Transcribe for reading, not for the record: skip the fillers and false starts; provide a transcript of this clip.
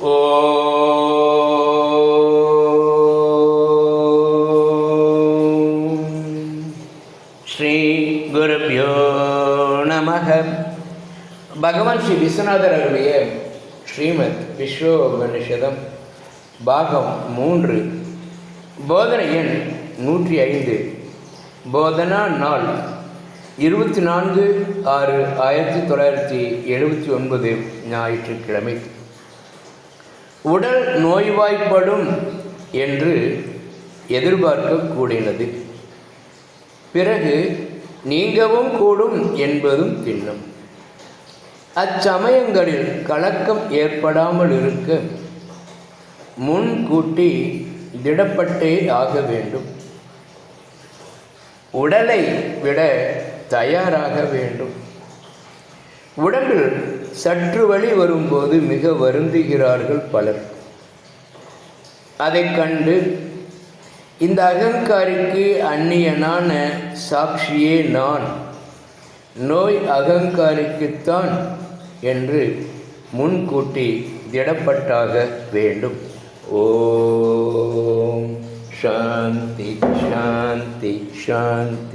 ஸ்ரீ குருப்யோ நமக. பகவான் ஸ்ரீ விஸ்வநாதர் அருளிய ஸ்ரீமத் விஸ்வோபனிஷதம் பாகம் 3, போதனை எண் 105. போதனா நாள் 24/6/1979 ஞாயிற்றுக்கிழமை. உடல் நோய்வாய்ப்படும் என்று எதிர்பார்க்க கூடினது, பிறகு நீங்கவும் கூடும் என்பதும் திண்ணம். அச்சமயங்களில் கலக்கம் ஏற்படாமல் இருக்க முன்கூட்டி திடப்பட்டே ஆக வேண்டும். உடலை விட தயாராக வேண்டும். உடம்பில் சற்று வலி வரும்போது மிக வருந்துகிறார்கள் பலர். அதை கண்டு இந்த அகங்காரிக்கு அந்நியனான சாட்சியே நான், நோய் அகங்காரிக்குத்தான் என்று முன்கூட்டி திடப்பட்டாக வேண்டும். ஓம் சாந்தி சாந்தி சாந்தி.